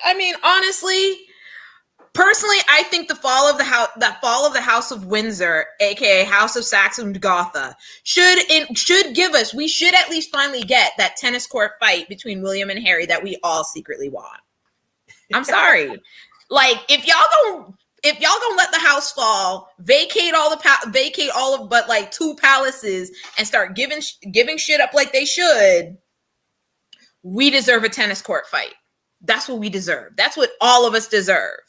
I mean, honestly, personally, I think the fall of the House of Windsor, aka House of Saxe-Gotha, should give us. We should at least finally get that tennis court fight between William and Harry that we all secretly want. I'm sorry, like if y'all gonna let the house fall, vacate all of but like 2 palaces and start giving shit up like they should. We deserve a tennis court fight. That's what we deserve. That's what all of us deserve.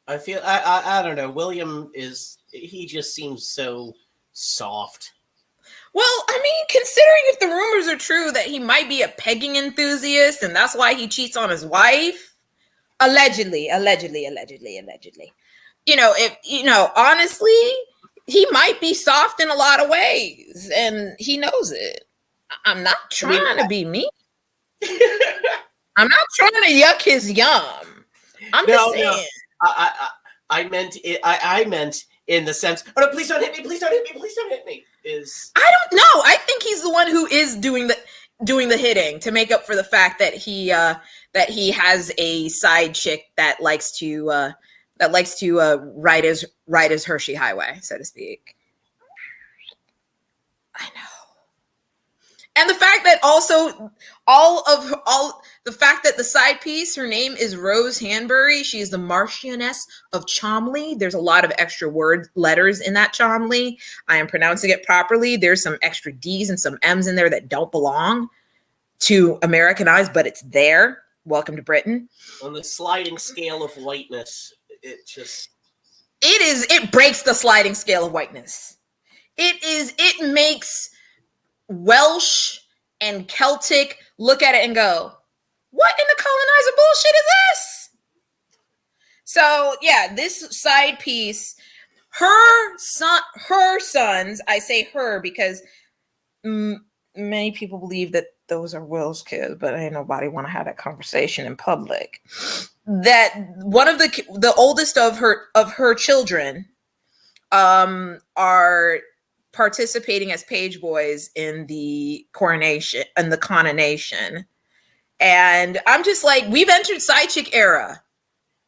I feel I don't know. William he just seems so soft. Well, I mean, considering if the rumors are true that he might be a pegging enthusiast and that's why he cheats on his wife, allegedly. Honestly, he might be soft in a lot of ways and he knows it. I'm not trying to be mean. I'm not trying to yuck his yum. I'm just saying. No. I meant it. I meant in the sense. Oh no! Please don't hit me! Please don't hit me! Please don't hit me! I don't know. I think he's the one who is doing the hitting to make up for the fact that he has a side chick that likes to ride his Hershey highway, so to speak. I know. And the fact that also the fact that the side piece, her name is Rose Hanbury. She is the Marchioness of Cholmondeley. There's a lot of extra letters in that Cholmondeley. I am pronouncing it properly. There's some extra D's and some M's in there that don't belong to Americanize, but it's there. Welcome to Britain. On the sliding scale of whiteness, it breaks the sliding scale of whiteness. It makes Welsh and Celtic look at it and go, what in the colonizer bullshit is this? So yeah, this side piece, her sons, I say her because many people believe that those are Will's kids, but ain't nobody want to have that conversation in public. That one of the oldest of her children are participating as page boys in the coronation and the coronation. And I'm just like, we've entered side chick era.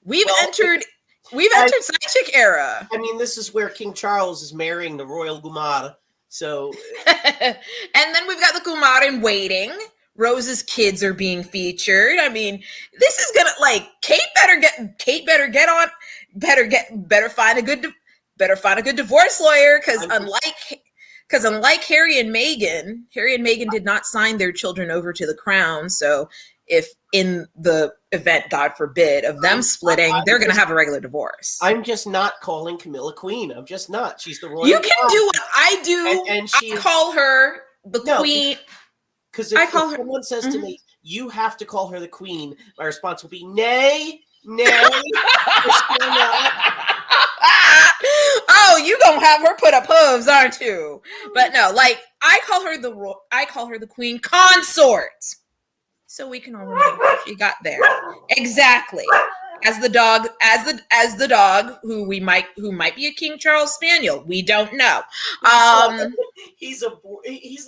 We've entered side chick era. I mean, this is where King Charles is marrying the royal Gumar. So, and then we've got the Gumar in waiting. Rose's kids are being featured. I mean, this is gonna Kate better find a good divorce lawyer because unlike Harry and Meghan did not sign their children over to the crown. So if in the event, God forbid, of them splitting, they're going to have a regular divorce. I'm just not calling Camilla queen. I'm just not. She's the royal. You can do what I do. And I call her the queen. Because if someone says to me, you have to call her the queen, my response will be, nay. Oh, you gonna have her put up hooves, aren't you? But no, I call her the queen consort. So we can all remember how she got there. Exactly. As the dog who might be a King Charles Spaniel. We don't know. He's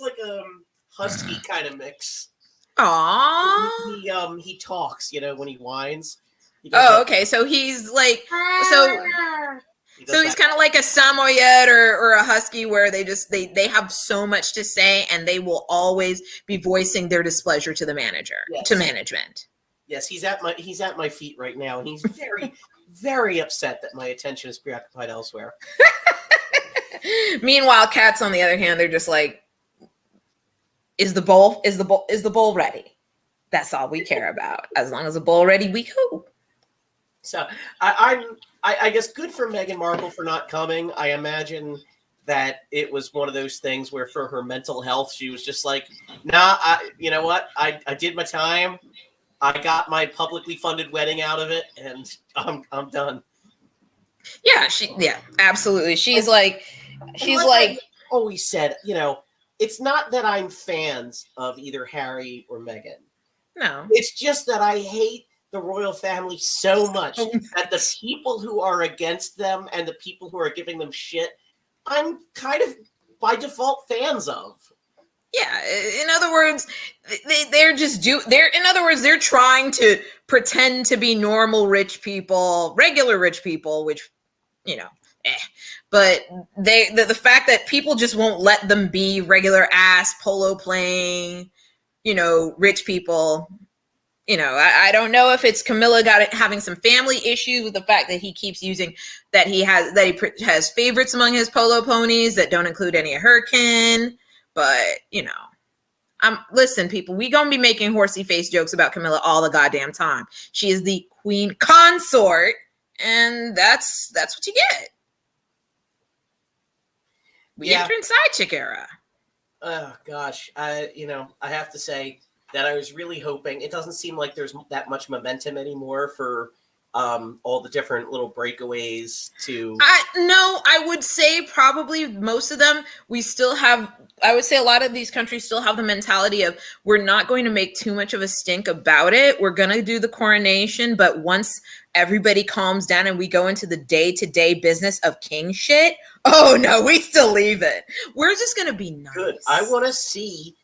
like a husky kind of mix. Aww. He talks, when he whines. Okay. So he's like So he's kind of like a Samoyed or a Husky where they have so much to say and they will always be voicing their displeasure to the management. Yes, he's at my feet right now, and he's very, very upset that my attention is preoccupied elsewhere. Meanwhile, cats, on the other hand, they're just like, is the bowl ready? That's all we care about. As long as the bowl ready, we go. So I guess good for Meghan Markle for not coming. I imagine that it was one of those things where for her mental health, she was just like, nah, you know what? I did my time. I got my publicly funded wedding out of it, and I'm done. Yeah, absolutely. She's like I always said, it's not that I'm fans of either Harry or Meghan. No. It's just that I hate the royal family so much that the people who are against them and the people who are giving them shit, I'm kind of by default fans of. Yeah, in other words, they're trying to pretend to be normal rich people, regular rich people, which, you know, eh. But the fact that people just won't let them be regular ass polo playing, rich people. I don't know if it's Camilla having some family issues with the fact that he keeps using that he has favorites among his polo ponies that don't include any of her kin. But listen, people, we gonna be making horsey face jokes about Camilla all the goddamn time. She is the queen consort, and that's what you get. We enter in side chick era. Oh gosh, I have to say that I was really hoping. It doesn't seem like there's that much momentum anymore for all the different little breakaways to. I would say probably most of them. We still have. I would say a lot of these countries still have the mentality of we're not going to make too much of a stink about it. We're going to do the coronation, but once everybody calms down and we go into the day-to-day business of king shit, oh no, we still leave it. We're just going to be nice. Good. I want to see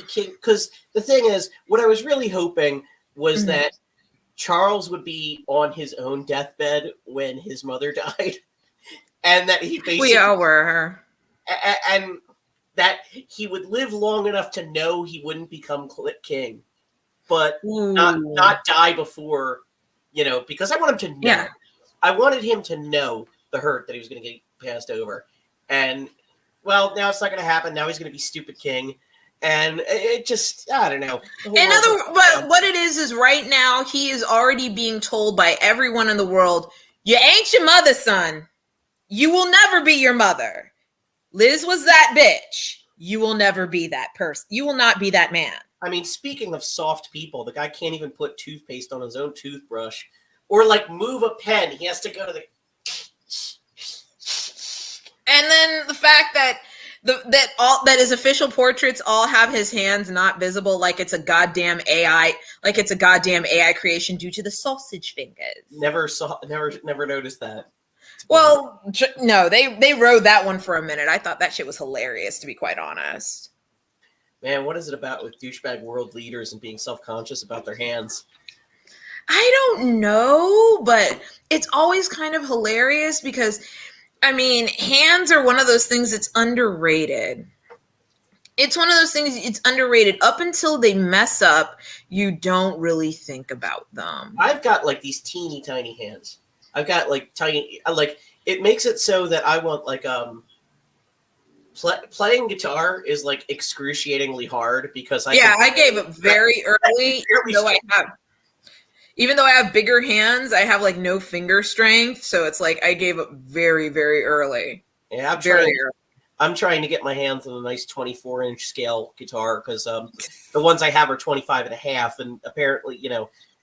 king, because the thing is, what I was really hoping was that Charles would be on his own deathbed when his mother died, and that he basically we all were, and that he would live long enough to know he wouldn't become king, but not die before, because I want him to know. Yeah. I wanted him to know the hurt that he was going to get passed over, and well, now it's not going to happen. Now he's going to be stupid king. And it just, I don't know. But what it is right now, he is already being told by everyone in the world, you ain't your mother, son. You will never be your mother. Liz was that bitch. You will never be that person. You will not be that man. I mean, speaking of soft people, the guy can't even put toothpaste on his own toothbrush or like move a pen. He has to go to the. And then the fact that that his official portraits all have his hands not visible, like it's a goddamn AI, creation due to the sausage fingers. Never noticed that. Well, no, they rode that one for a minute. I thought that shit was hilarious, to be quite honest. Man, what is it about with douchebag world leaders and being self-conscious about their hands? I don't know, but it's always kind of hilarious because, I mean, hands are one of those things that's underrated. It's one of those things, it's underrated. Up until they mess up, you don't really think about them. I've got like these teeny tiny hands. I've got like tiny, like it makes it so that I want like playing guitar is like excruciatingly hard because I gave up very early. Even though I have bigger hands, I have like no finger strength, so it's like I gave up very, very early. Yeah, I'm trying to get my hands on a nice 24-inch scale guitar because the ones I have are 25 and a half, and apparently,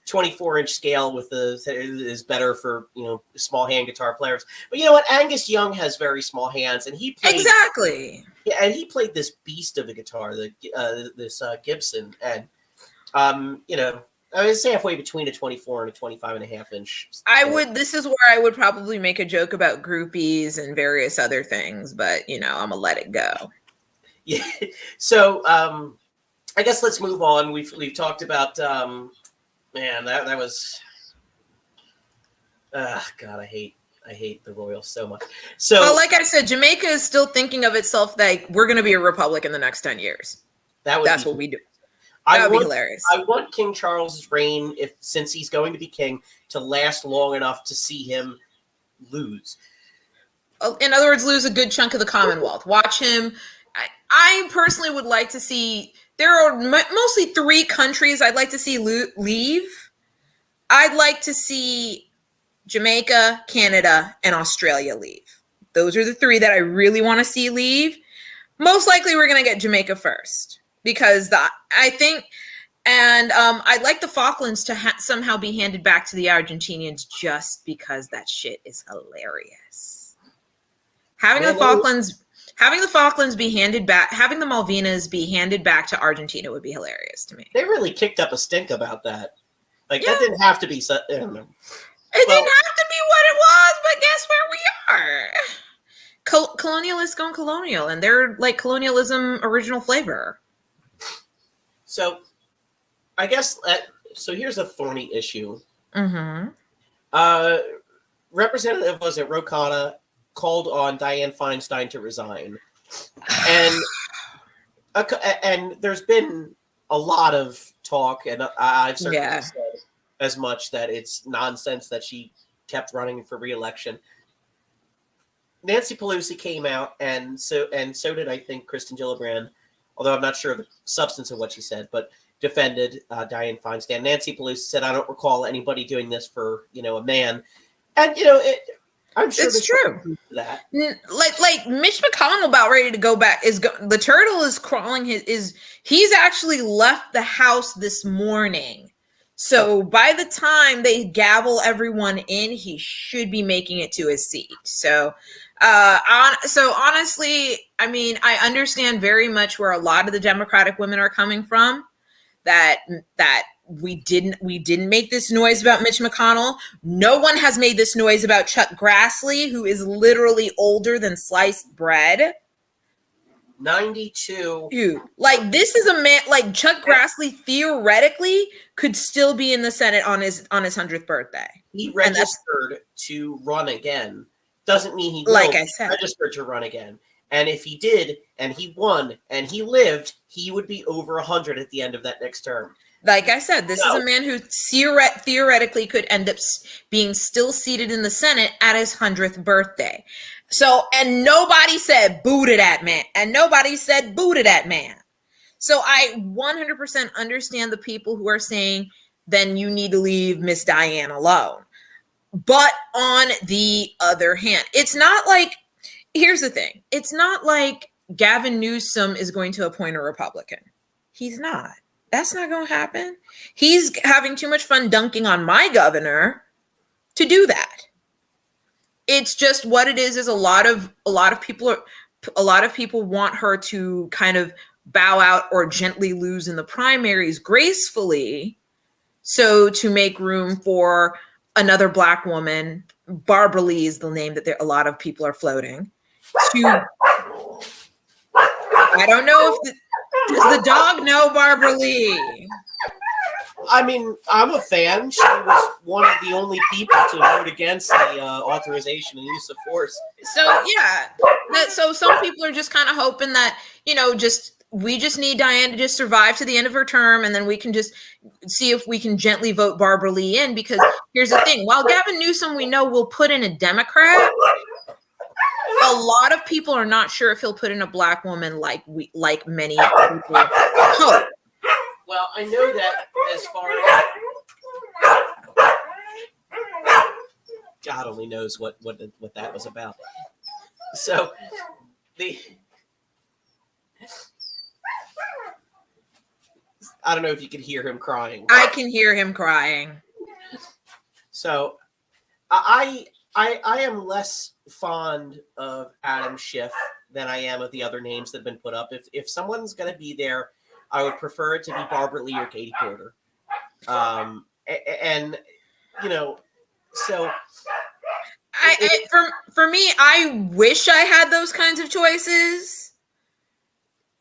24-inch scale is better for small hand guitar players. But you know what? Angus Young has very small hands, and he played exactly. Yeah, and he played this beast of a guitar, this Gibson, and I was halfway between a 24 and a 25 and a half inch. This is where I would probably make a joke about groupies and various other things, but I'm gonna let it go. Yeah. So I guess let's move on. We've talked about man, that was God, I hate the Royals so much. So well, like I said, Jamaica is still thinking of itself like we're gonna be a republic in the next 10 years. That's what we do. That would be hilarious. I want King Charles's reign, since he's going to be king, to last long enough to see him lose. In other words, lose a good chunk of the Commonwealth. Watch him. I personally would like to see. There are mostly 3 countries I'd like to see leave. I'd like to see Jamaica, Canada, and Australia leave. Those are the 3 that I really want to see leave. Most likely, we're going to get Jamaica first. Because I think, and I'd like the Falklands to somehow be handed back to the Argentinians just because that shit is hilarious. Having the Falklands be handed back, having the Malvinas be handed back to Argentina would be hilarious to me. They really kicked up a stink about that. Like that didn't have to be. I don't know. It didn't have to be what it was, but guess where we are? colonialists gone colonial, and they're like colonialism original flavor. So, I guess so. Here's a thorny issue. Mm-hmm. Representative was it Ro Khanna called on Diane Feinstein to resign, and there's been a lot of talk, and I've certainly said as much that it's nonsense that she kept running for re-election. Nancy Pelosi came out, and so did, I think, Kristen Gillibrand, although I'm not sure of the substance of what she said, but defended Dianne Feinstein. Nancy Pelosi said, "I don't recall anybody doing this for a man," and I'm sure it's true. That like Mitch McConnell about ready to go back the turtle is crawling he's actually left the House this morning. So by the time they gavel everyone in, he should be making it to his seat. So honestly, I mean, I understand very much where a lot of the Democratic women are coming from, that we didn't make this noise about Mitch McConnell. No one has made this noise about Chuck Grassley, who is literally older than sliced bread. 92. Dude, like, this is a man, like, Chuck Grassley theoretically could still be in the Senate on his 100th birthday. He registered to run again. Doesn't mean he will. Like I said, registered to run again. And if he did, and he won, and he lived, he would be over 100 at the end of that next term. Like I said, this is a man who theoretically could end up being still seated in the Senate at his 100th birthday. So, and nobody said boo to that man. And nobody said boo to that man. So I 100% understand the people who are saying, then you need to leave Miss Diane alone. But on the other hand, it's not like, here's the thing. It's not like Gavin Newsom is going to appoint a Republican. He's not. That's not going to happen. He's having too much fun dunking on my governor to do that. It's just what it is a lot of people want her to kind of bow out or gently lose in the primaries gracefully, so to make room for another Black woman. Barbara Lee is the name that a lot of people are floating. I don't know if does the dog know Barbara Lee? I mean, I'm a fan. She was one of the only people to vote against the authorization and use of force. So yeah, so some people are just kind of hoping that we just need Diane to just survive to the end of her term, and then we can just see if we can gently vote Barbara Lee in. Because here's the thing: while Gavin Newsom, we know, will put in a Democrat, a lot of people are not sure if he'll put in a Black woman like many people hope. Well, I know that as far as God only knows what that was about. So I don't know if you could hear him crying. I can hear him crying. So I am less fond of Adam Schiff than I am of the other names that have been put up. If someone's going to be there, I would prefer it to be Barbara Lee or Katie Porter. So for me, I wish I had those kinds of choices.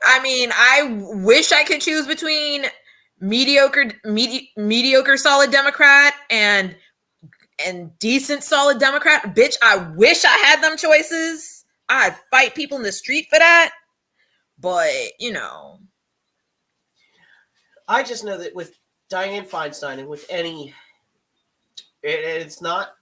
I mean, I wish I could choose between mediocre solid Democrat and decent solid Democrat. Bitch, I wish I had them choices. I'd fight people in the street for that. But, I just know that with Dianne Feinstein and with any, it's not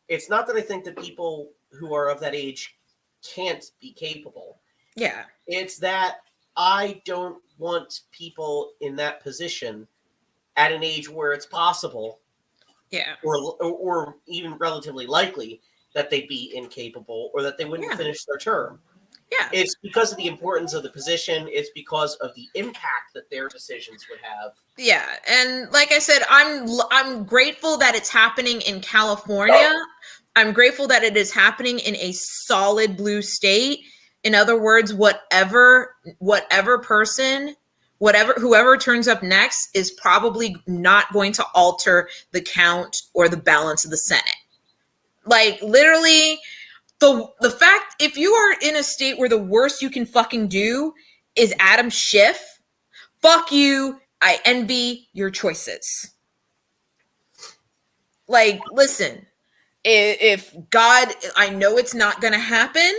that I think that people who are of that age can't be capable. Yeah. It's that I don't want people in that position at an age where it's possible, or even relatively likely, that they'd be incapable or that they wouldn't finish their term. Yeah. It's because of the importance of the position. It's because of the impact that their decisions would have. Yeah. And like I said, I'm grateful that it's happening in California. I'm grateful that it is happening in a solid blue state. In other words, whoever turns up next is probably not going to alter the count or the balance of the Senate. Like, literally, the fact, if you are in a state where the worst you can fucking do is Adam Schiff, fuck you. I envy your choices. Like, listen, if God, I know it's not going to happen,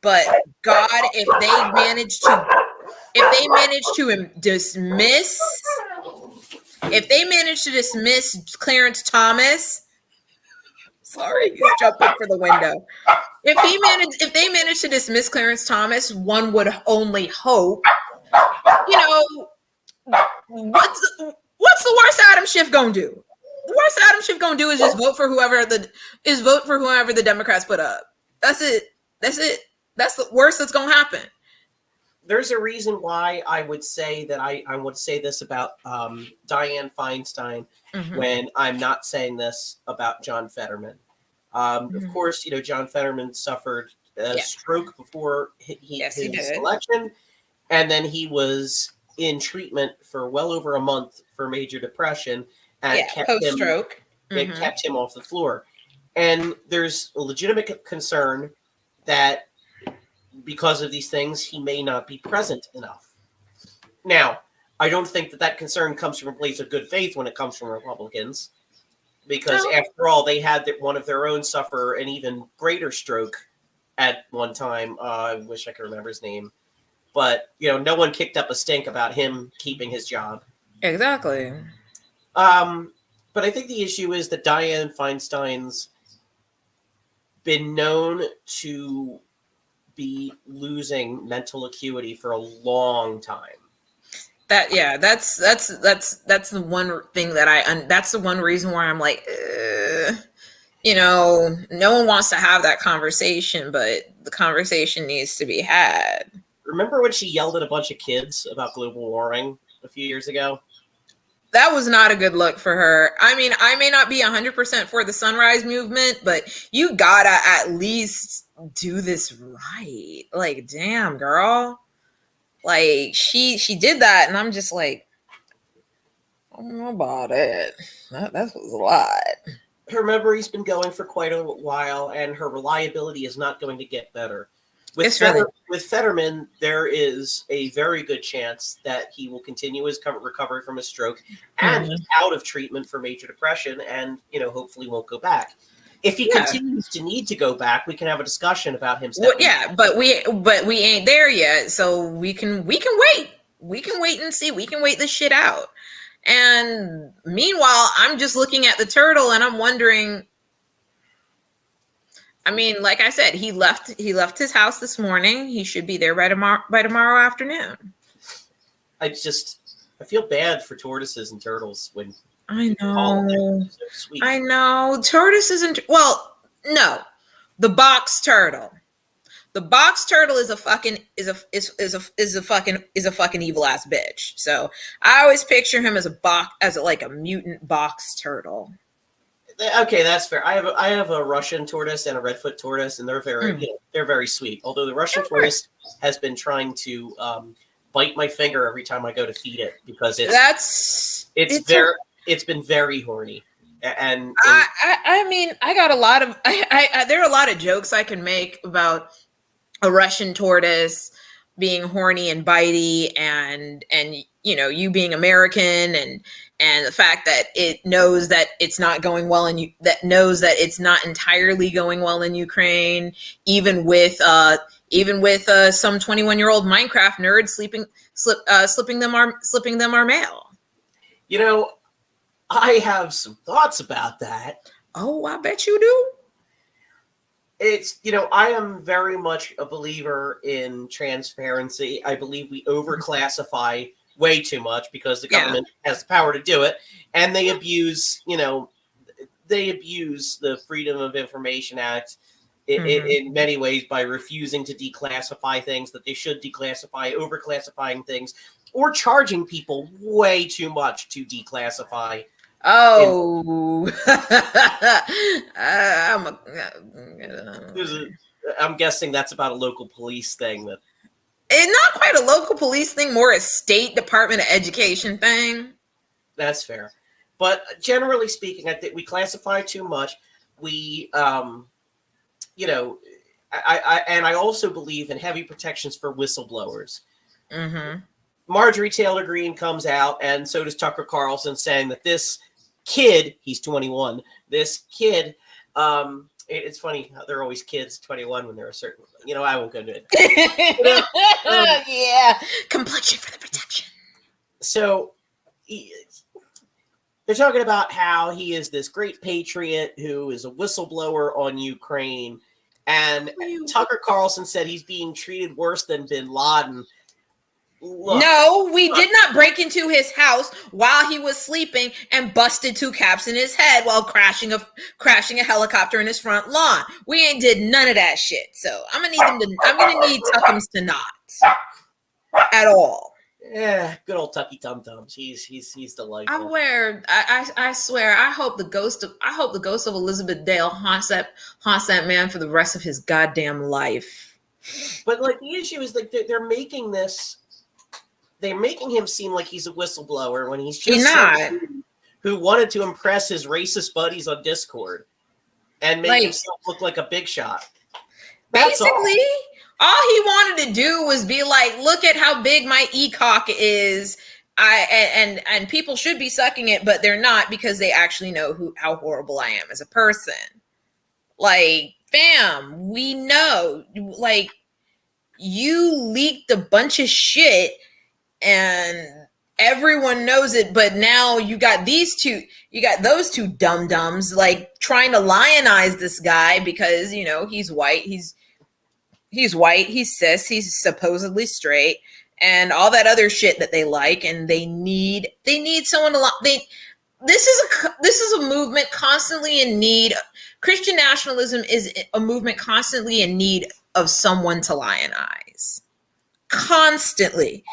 but God, if they manage to dismiss, Clarence Thomas, sorry, he's jumping for the window. If they manage to dismiss Clarence Thomas, one would only hope, what's the worst Adam Schiff gonna do? The worst Adam Schiff gonna do is just vote for whoever the Democrats put up. That's it. That's the worst that's gonna happen. There's a reason why I would say that I would say this about Diane Feinstein when I'm not saying this about John Fetterman. Of course, John Fetterman suffered a stroke before his election, and then he was in treatment for well over a month for major depression, and post-stroke. It kept him off the floor. And there's a legitimate concern that because of these things, he may not be present enough. Now, I don't think that concern comes from a place of good faith when it comes from Republicans, because after all, they had one of their own suffer an even greater stroke at one time. I wish I could remember his name, but no one kicked up a stink about him keeping his job. Exactly. But I think the issue is that Dianne Feinstein's been known to be losing mental acuity for a long time. That's the one thing that that's the one reason why I'm like, no one wants to have that conversation, but the conversation needs to be had. Remember when she yelled at a bunch of kids about global warming a few years ago? That was not a good look for her. I mean, I may not be 100% for the Sunrise Movement, but you gotta at least do this right. Like, damn, girl. Like, she did that, and I'm just like, I don't know about it. That was a lot. Her memory's been going for quite a while, and her reliability is not going to get better. With Fetterman, there is a very good chance that he will continue his recovery from a stroke and he's out of treatment for major depression, and hopefully won't go back. If he continues to need to go back, we can have a discussion about him. But we ain't there yet, so we can wait. We can wait and see. We can wait this shit out. And meanwhile, I'm just looking at the turtle, and I'm wondering. I mean, like I said, he left his house this morning. He should be there by tomorrow afternoon. I feel bad for tortoises and turtles when I know. So sweet. I know. Tortoises and no. The box turtle. The box turtle is a fucking evil ass bitch. So I always picture him as a mutant box turtle. Okay, that's fair. I have a Russian tortoise and a redfoot tortoise, and they're very sweet. Although the Russian tortoise has been trying to bite my finger every time I go to feed it because it's been very horny. And I mean, I got a lot of there are a lot of jokes I can make about a Russian tortoise being horny and bitey, and you being American, and the fact that it knows that it's not going well, and knows that it's not entirely going well in Ukraine, even with some 21-year-old Minecraft nerd slipping them our mail. I have some thoughts about that. Oh, I bet you do. It's, I am very much a believer in transparency. I believe we overclassify way too much because the government has the power to do it, and they abuse the Freedom of Information Act in many ways by refusing to declassify things that they should declassify, overclassifying things, or charging people way too much to declassify. Oh, I'm guessing that's about a local police thing. That it's not quite a local police thing, more a State Department of Education thing. That's fair. But generally speaking, I think we classify too much. We, I also believe in heavy protections for whistleblowers. Mm-hmm. Marjorie Taylor Greene comes out, and so does Tucker Carlson, saying that this kid, he's 21, this kid, it's funny how they're always kids, 21, when they're a certain, I won't go into it. Yeah, complexion for the protection. So they're talking about how he is this great patriot who is a whistleblower on Ukraine, and Tucker Carlson said he's being treated worse than bin Laden. Look, no, we did not break into his house while he was sleeping and busted 2 caps in his head while crashing a helicopter in his front lawn. We ain't did none of that shit. So I'm gonna need Tuckums to not at all. Yeah, good old Tucky Tum Tums. He's delightful. I swear, I hope the ghost of Elizabeth Dale haunts that man for the rest of his goddamn life. But like the issue is like they're making him seem like he's a whistleblower when he's just not who wanted to impress his racist buddies on Discord and make himself look like a big shot. That's basically, all he wanted to do was be like, look at how big my e-cock is. And people should be sucking it, but they're not because they actually know how horrible I am as a person. Like, fam, we know, like, you leaked a bunch of shit and everyone knows it, but now you got those two dum-dums like trying to lionize this guy because he's white, he's white, he's cis, he's supposedly straight, and all that other shit that they like, and they need someone to this is a movement constantly in need. Christian nationalism is a movement constantly in need of someone to lionize. Constantly.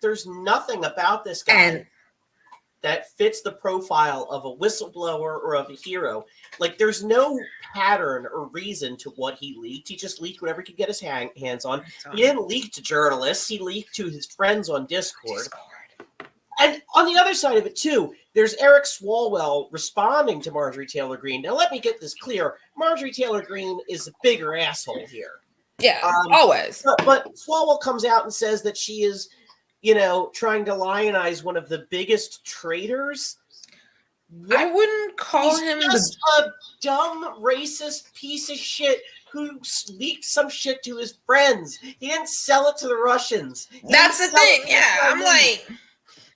There's nothing about this guy that fits the profile of a whistleblower or of a hero. Like, there's no pattern or reason to what he leaked. He just leaked whatever he could get his hands on. He didn't leak to journalists. He leaked to his friends on Discord. And on the other side of it, too, there's Eric Swalwell responding to Marjorie Taylor Greene. Now, let me get this clear. Marjorie Taylor Greene is a bigger asshole here. Yeah, always. But Swalwell comes out and says that she is, trying to lionize one of the biggest traitors. I wouldn't call him just a dumb, racist piece of shit who leaked some shit to his friends. He didn't sell it to the Russians. That's the thing. Yeah, I'm like,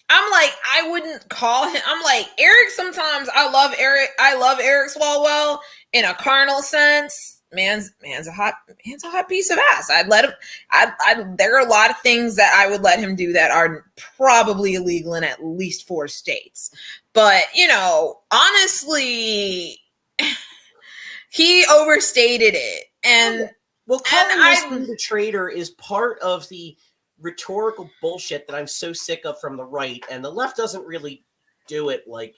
I wouldn't call him. I'm like, Eric. Sometimes I love Eric Swalwell in a carnal sense. Man's a hot piece of ass. I'd let him. There are a lot of things that I would let him do that are probably illegal in at least 4 states. But honestly, he overstated it. And calling this a traitor is part of the rhetorical bullshit that I'm so sick of from the right, and the left doesn't really do it like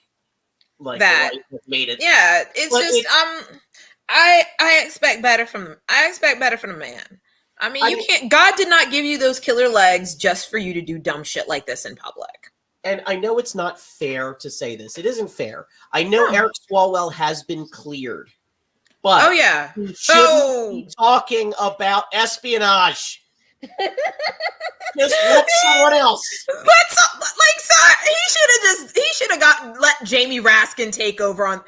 that. The right made it. Yeah, I expect better from the man. I mean, you can't. God did not give you those killer legs just for you to do dumb shit like this in public. And I know it's not fair to say this. It isn't fair. I know Eric Swalwell has been cleared, but he shouldn't be talking about espionage. Just let someone else. He should have let Jamie Raskin take over on.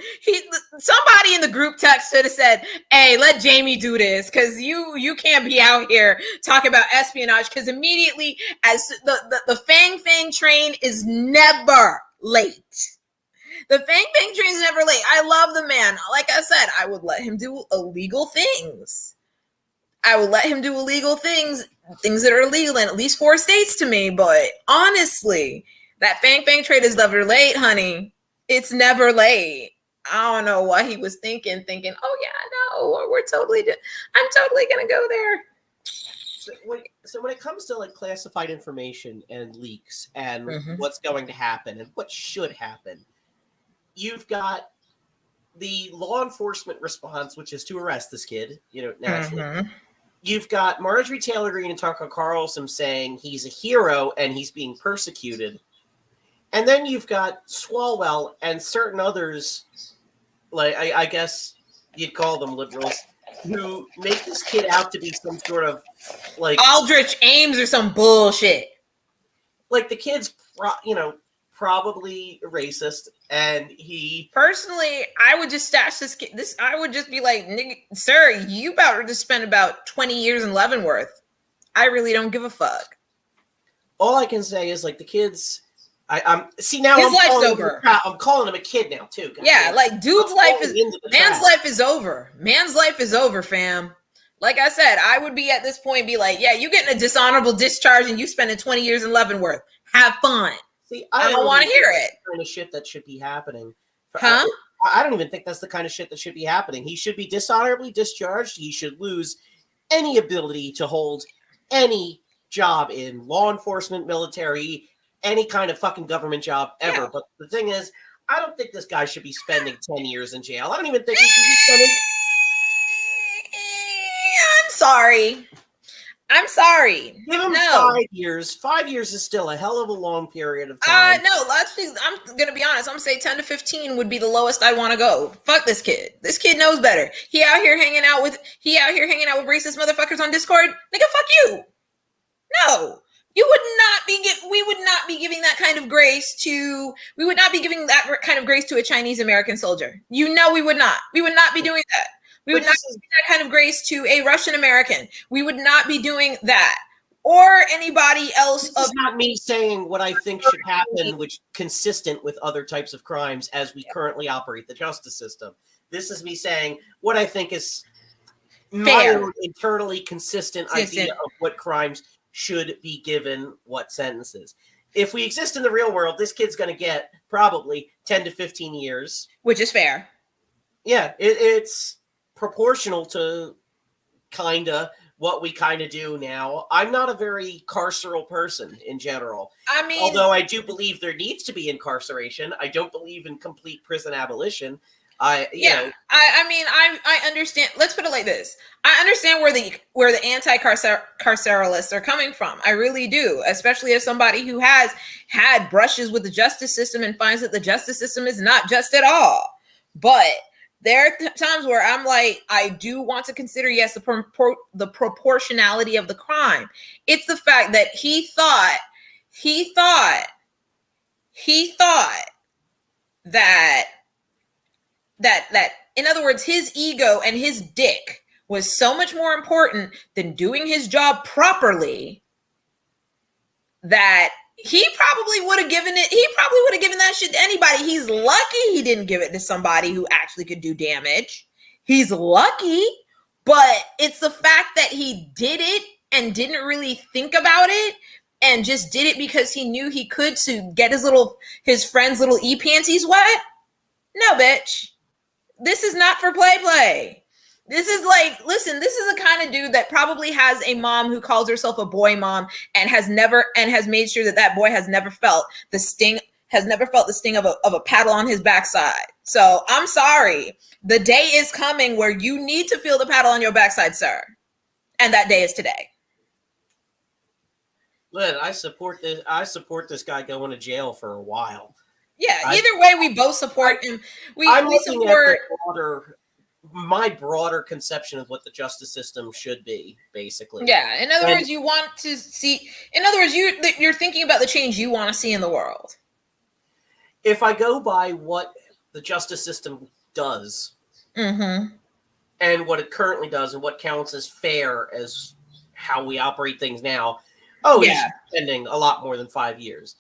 Somebody in the group text should have said, "Hey, let Jamie do this because you can't be out here talking about espionage." Because immediately, as the Fang train is never late. The Fang train is never late. I love the man. Like I said, I would let him do illegal things. Things that are illegal in at least 4 states to me. But honestly, that Fang trade is never late, honey. It's never late. I don't know what he was thinking, oh yeah, no, I'm totally going to go there. So when it comes to like classified information and leaks and what's going to happen and what should happen, you've got the law enforcement response, which is to arrest this kid, naturally. You've got Marjorie Taylor Greene and Tucker Carlson saying he's a hero and he's being persecuted. And then you've got Swalwell and certain others, like I guess you'd call them liberals, who make this kid out to be some sort of like Aldrich Ames or some bullshit. Like the kid's, probably racist, and he. Personally, I would just stash this kid. I would just be like, nigga, sir, you about to spend about 20 years in Leavenworth. I really don't give a fuck. All I can say is like the kids. I'm see now. His life's over. I'm calling him a kid now too. Yeah, like dude's life is man's life is over. Man's life is over, fam. Like I said, I would be at this point be like, yeah, you getting a dishonorable discharge and you spending 20 years in Leavenworth. Have fun. See, I don't want to hear it. Kind of shit that should be happening. Huh? I don't even think that's the kind of shit that should be happening. He should be dishonorably discharged. He should lose any ability to hold any job in law enforcement, military, any kind of fucking government job ever. Yeah. But the thing is, I don't think this guy should be spending 10 years in jail. I don't even think he should be spending. I'm sorry. Give him 5 years. 5 years is still a hell of a long period of time. No, I'm going to be honest. I'm going to say 10 to 15 would be the lowest I want to go. Fuck this kid. This kid knows better. He out here hanging out with racist motherfuckers on Discord. Nigga, fuck you. No. We would not be giving that kind of grace to a Chinese American soldier. You know we would not. We would not be doing that. We would not give that kind of grace to a Russian American. We would not be doing that. Or anybody else. This is not me saying what I think should happen, which is consistent with other types of crimes as we currently operate the justice system. This is me saying what I think is my own internally consistent idea of what crimes should be given what sentences. If we exist in the real world, this kid's going to get probably 10 to 15 years. Which is fair. Yeah, it's proportional to kinda what we kinda do now. I'm not a very carceral person in general. I mean, although I do believe there needs to be incarceration, I don't believe in complete prison abolition. I understand. Let's put it like this. I understand where the anti-carceralists are coming from. I really do, especially as somebody who has had brushes with the justice system and finds that the justice system is not just at all. But there are times where I'm like, I do want to consider, yes, the proportionality of the crime. It's the fact that he thought that in other words, his ego and his dick was so much more important than doing his job properly that he probably would have given that shit to anybody. He's lucky he didn't give it to somebody who actually could do damage. He's lucky, but it's the fact that he did it and didn't really think about it and just did it because he knew he could to get his friend's little e-panties wet. No, bitch. This is not for play. This is like, listen, this is the kind of dude that probably has a mom who calls herself a boy mom and has made sure that boy has never felt the sting of a paddle on his backside. So I'm sorry. The day is coming where you need to feel the paddle on your backside, sir. And that day is today. Lynn, I support this guy going to jail for a while. Yeah, either way, we both support him. We support my broader conception of what the justice system should be, basically. Yeah. In other words, you want to see. In other words, you're thinking about the change you want to see in the world. If I go by what the justice system does, and what it currently does, and what counts as fair as how we operate things now, he's spending a lot more than 5 years.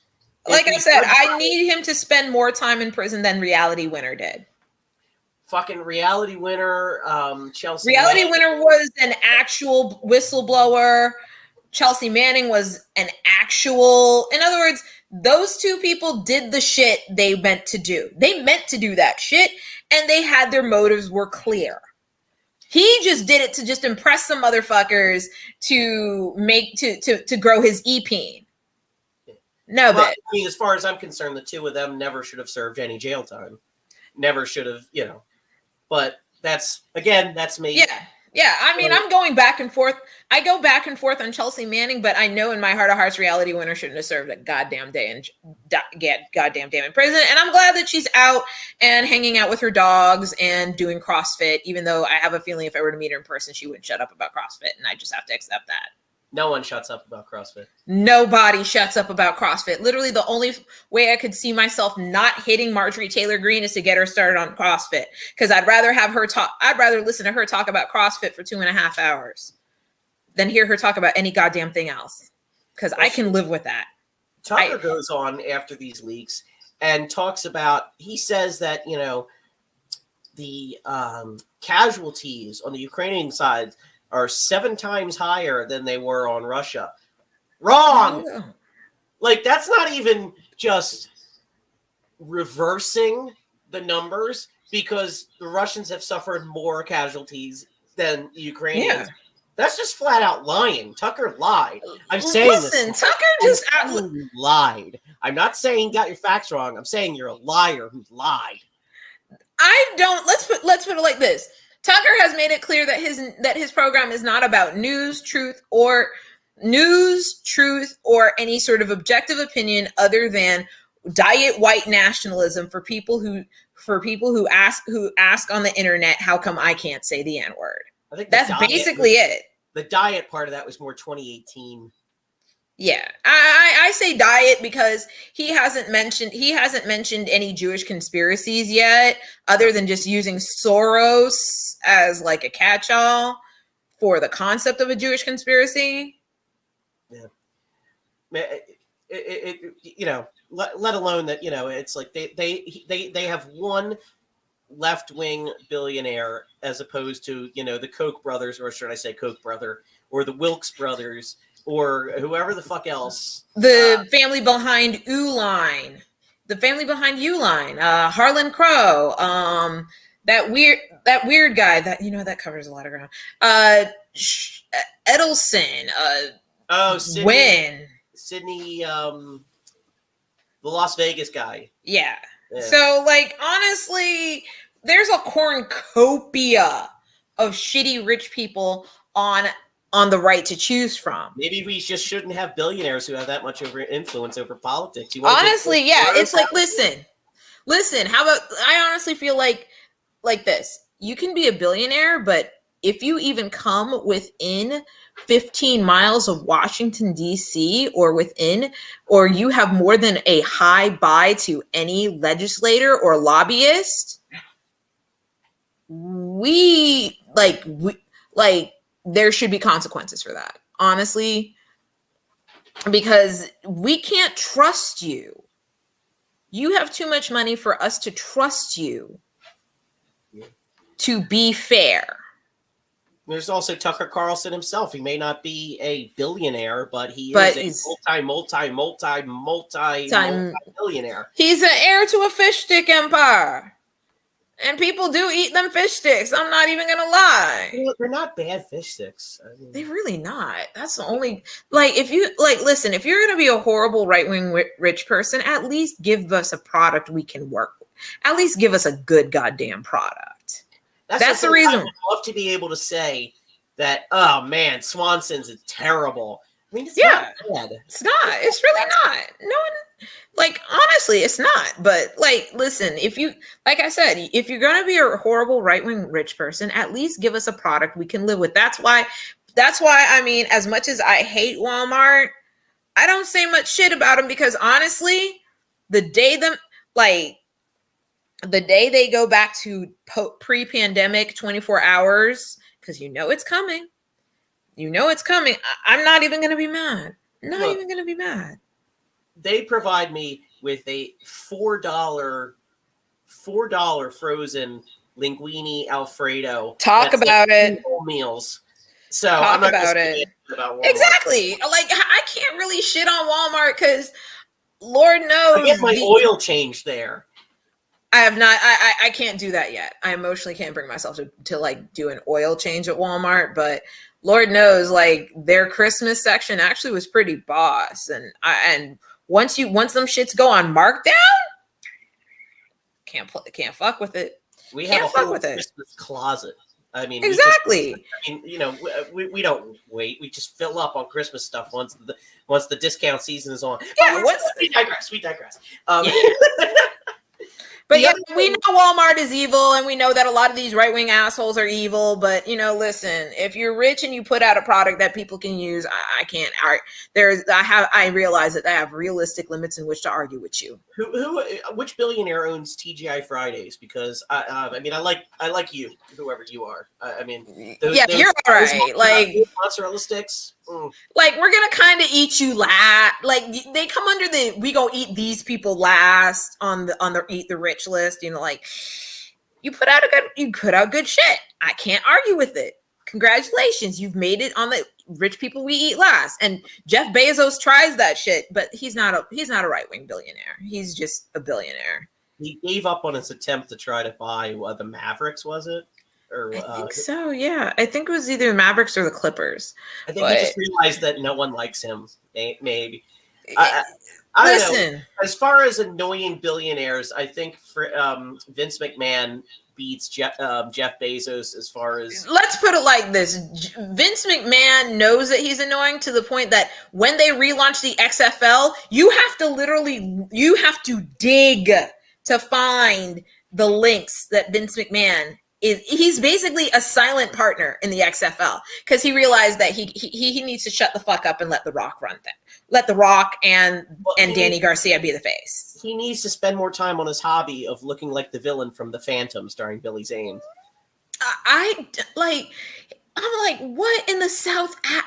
Like I said, I need him to spend more time in prison than Reality Winner did. Fucking Reality Winner, Chelsea. Reality Winner was an actual whistleblower. Chelsea Manning was an actual. In other words, those two people did the shit they meant to do. They meant to do that shit, and they had their motives were clear. He just did it to just impress some motherfuckers to grow his e-peen. No, but I mean, as far as I'm concerned, the two of them never should have served any jail time. Never should have, But that's me. Yeah, I mean, I'm going back and forth. I go back and forth on Chelsea Manning, but I know in my heart of hearts, reality winner shouldn't have served a goddamn day in goddamn day in prison. And I'm glad that she's out and hanging out with her dogs and doing CrossFit. Even though I have a feeling if I were to meet her in person, she wouldn't shut up about CrossFit, and I just have to accept that. No one shuts up about CrossFit. Nobody shuts up about CrossFit. Literally, the only way I could see myself not hitting Marjorie Taylor Greene is to get her started on CrossFit. Because I'd rather have her talk. I'd rather listen to her talk about CrossFit for 2.5 hours than hear her talk about any goddamn thing else. Because I can live with that. Tucker goes on after these leaks and talks about. He says that the casualties on the Ukrainian side are 7 times higher than they were on Russia. Wrong. Oh. Like, that's not even just reversing the numbers, because the Russians have suffered more casualties than the Ukrainians. Yeah. That's just flat out lying. Tucker lied. I'm saying Tucker just lied. I'm not saying you got your facts wrong. I'm saying you're a liar who lied. Let's put it like this. Tucker has made it clear that his program is not about news, truth, or any sort of objective opinion other than diet white nationalism for people who ask on the internet, how come I can't say the N-word? I think that's basically it. The diet part of that was more 2018. Yeah, I say diet because he hasn't mentioned any Jewish conspiracies yet, other than just using Soros as like a catch-all for the concept of a Jewish conspiracy. Yeah, let alone that it's like they have one left-wing billionaire as opposed to the Koch brothers, or should I say Koch brother, or the Wilkes brothers, or whoever the fuck else. The family behind Uline. Harlan Crow. That weird guy that covers a lot of ground. Edelson. Sydney, the Las Vegas guy. Yeah. So, like, honestly, there's a cornucopia of shitty rich people on the right to choose from. Maybe we just shouldn't have billionaires who have that much influence over politics. Honestly, yeah. It's like, listen, how about, I honestly feel like this. You can be a billionaire, but if you even come within 15 miles of Washington, D.C., or you have more than a high buy to any legislator or lobbyist, there should be consequences for that, honestly, because we can't trust you. You have too much money for us to trust you to be fair. There's also Tucker Carlson himself. He may not be a billionaire, but he's a multi-billionaire. He's an heir to a fish stick empire. And people do eat them fish sticks. I'm not even going to lie. They're not bad fish sticks. They're really not. That's the only, if you're going to be a horrible right-wing rich person, at least give us a product we can work with. At least give us a good goddamn product. That's the reason. I would love to be able to say that, oh man, Swanson's is terrible. I mean, it's not bad. It's not. It's really not. No one, honestly, it's not. But listen, if you're going to be a horrible right-wing rich person, at least give us a product we can live with. That's why, I mean, as much as I hate Walmart, I don't say much shit about them, because honestly, the day they go back to pre-pandemic 24 hours, because it's coming. I'm not even going to be mad. Even going to be mad. They provide me with a $4 frozen linguine Alfredo. Talk about it. Meals. So I'm not about it. About Walmart. Exactly. I can't really shit on Walmart because Lord knows I get my oil change there. I have not. I can't do that yet. I emotionally can't bring myself to do an oil change at Walmart, but Lord knows, their Christmas section actually was pretty boss. And once them shits go on markdown, can't fuck with it. We have a whole Christmas closet. I mean, Exactly. we don't wait. We just fill up on Christmas stuff once the discount season is on. Yeah, But we digress. We digress. Yeah. But yeah, we know Walmart is evil, and we know that a lot of these right-wing assholes are evil. But listen, if you're rich and you put out a product that people can use, I can't. I realize that I have realistic limits in which to argue with you. Which billionaire owns TGI Fridays? Because I like you, whoever you are. You're all right. Like mozzarella sticks. Like we're gonna kind of eat you last. Like they come under the we go eat these people last on the eat the rich list. Like you put out good shit. I can't argue with it. Congratulations, you've made it on the rich people we eat last. And Jeff Bezos tries that shit, but he's not a right-wing billionaire. He's just a billionaire. He gave up on his attempt to try to buy the Mavericks, was it? I think so, yeah. I think it was either the Mavericks or the Clippers. I think he just realized that no one likes him. Maybe. Listen, don't know. As far as annoying billionaires, I think Vince McMahon beats Jeff Bezos as far as. Let's put it like this: Vince McMahon knows that he's annoying to the point that when they relaunch the XFL, you have to dig to find the links that Vince McMahon. He's basically a silent partner in the XFL because he realized that he needs to shut the fuck up and let The Rock run that. Let The Rock and Danny Garcia be the face. He needs to spend more time on his hobby of looking like the villain from The Phantom starring Billy Zane. I'm like, what in the South? I'm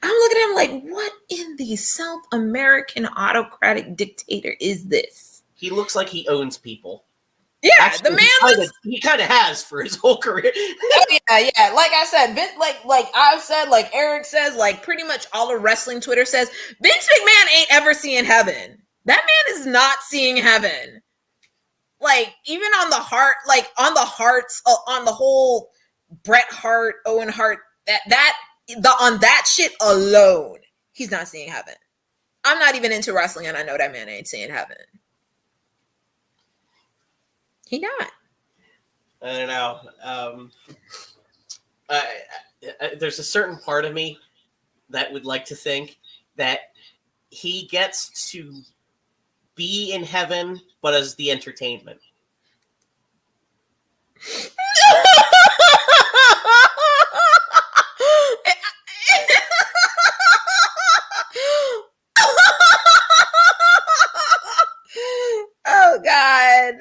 looking at him like, what in the South American autocratic dictator is this? He looks like he owns people. Yeah, actually, the man he kind of has for his whole career. Oh, yeah. Like I said, like I've said, like Eric says, like pretty much all of wrestling Twitter says, Vince McMahon ain't ever seeing heaven. That man is not seeing heaven. Like even on the heart, like on the hearts, on the whole Bret Hart, Owen Hart, on that shit alone, he's not seeing heaven. I'm not even into wrestling, and I know that man ain't seeing heaven. He not. I don't know. There's a certain part of me that would like to think that he gets to be in heaven, but as the entertainment. Oh God,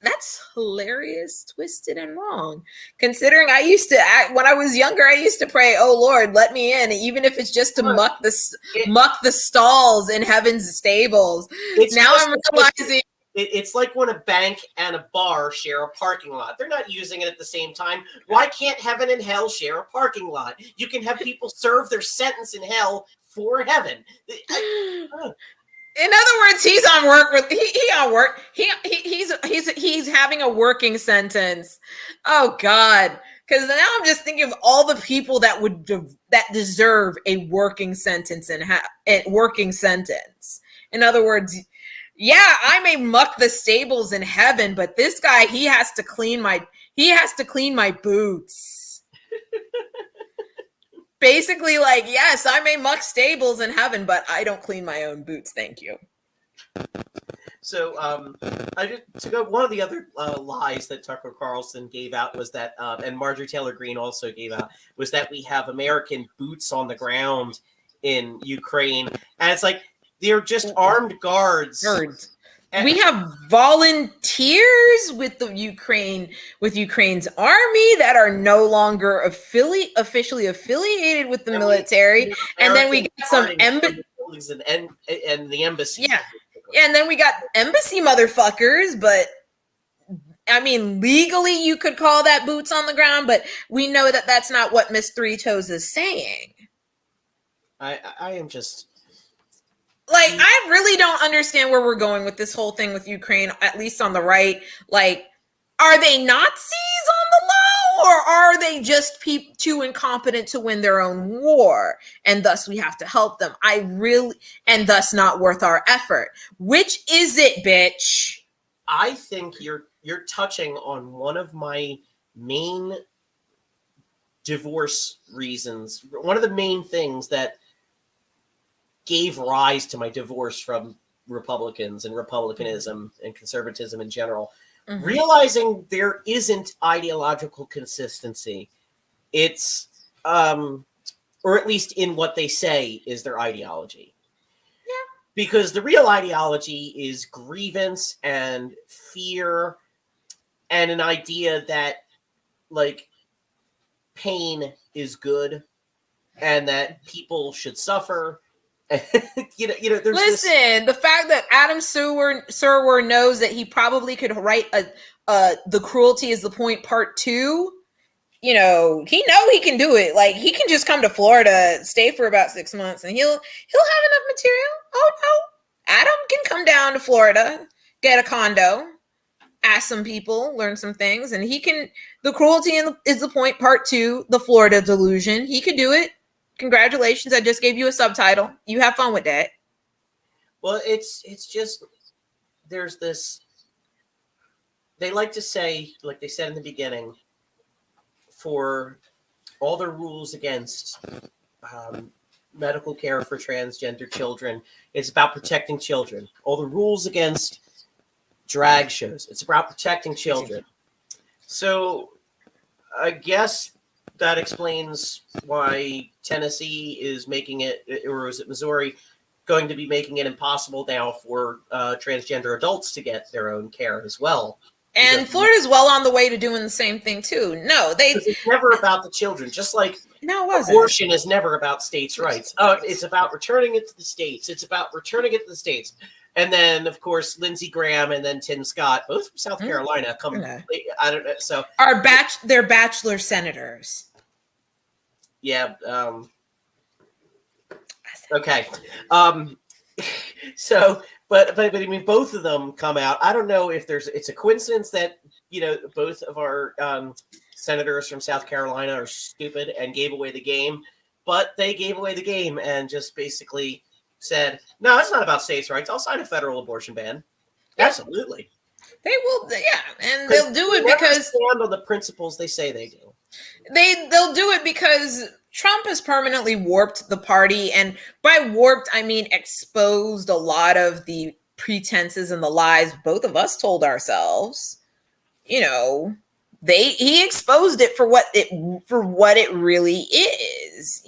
that's hilarious, twisted, and wrong. Considering I used to act when I was younger, I used to pray, "Oh Lord, let me in," even if it's just to muck the stalls in heaven's stables. Now I'm realizing it's like when a bank and a bar share a parking lot. They're not using it at the same time. Why can't heaven and hell share a parking lot? You can have people serve their sentence in hell for heaven. In other words, he's on work with he on work. He's having a working sentence. Oh God. Because now I'm just thinking of all the people that deserve a working sentence and a working sentence. In other words, yeah, I may muck the stables in heaven, but this guy, he has to clean my boots. Basically, like, yes, I may muck stables in heaven, but I don't clean my own boots. Thank you. So, one of the other lies that Tucker Carlson gave out was that, and Marjorie Taylor Greene also gave out, was that we have American boots on the ground in Ukraine, and it's like they're just armed guards. We have volunteers with Ukraine's army that are no longer officially affiliated with the military, and then we got some embassies and the embassy. Yeah, and then we got embassy motherfuckers. But I mean, legally, you could call that boots on the ground, but we know that that's not what Miss Three Toes is saying. I am just. Like, I really don't understand where we're going with this whole thing with Ukraine, at least on the right. Like, are they Nazis on the low, or are they just too incompetent to win their own war? And thus we have to help them. And thus not worth our effort. Which is it, bitch? I think you're touching on one of my main divorce reasons, one of the main things that gave rise to my divorce from Republicans and Republicanism and conservatism in general, realizing there isn't ideological consistency. It's, or at least in what they say is their ideology. Yeah. Because the real ideology is grievance and fear and an idea that, like, pain is good and that people should suffer. There's Listen, the fact that Adam Serwer knows that he probably could write The Cruelty is the Point Part 2. He can do it. Like, he can just come to Florida, stay for about 6 months, and he'll have enough material. Oh no, Adam can come down to Florida, get a condo, ask some people, learn some things, and he can. The Cruelty is the Point Part 2, The Florida Delusion. He could do it. Congratulations! I just gave you a subtitle. You have fun with that. Well, it's just there's this. They like to say, like they said in the beginning, for all the rules against medical care for transgender children, it's about protecting children. All the rules against drag shows, it's about protecting children. So I guess that explains why Tennessee is making it, or is it Missouri, going to be making it impossible now for transgender adults to get their own care as well. And Florida's well on the way to doing the same thing too. No, it's never about the children. Just like abortion is never about states' rights. It's about returning it to the states. It's about returning it to the states. And then, of course, Lindsey Graham and then Tim Scott, both from South Carolina, come. Okay. I don't know. So they're bachelor senators. Yeah. Okay. So, but I mean, both of them come out. I don't know if it's a coincidence that both of our senators from South Carolina are stupid and gave away the game, but they gave away the game and just basically said, "No, it's not about states' rights. I'll sign a federal abortion ban." Yeah. Absolutely. They will, and they'll do it because stand on the principles they say they do. They'll do it because Trump has permanently warped the party, and by warped I mean exposed a lot of the pretenses and the lies both of us told ourselves. He exposed it for what it really is.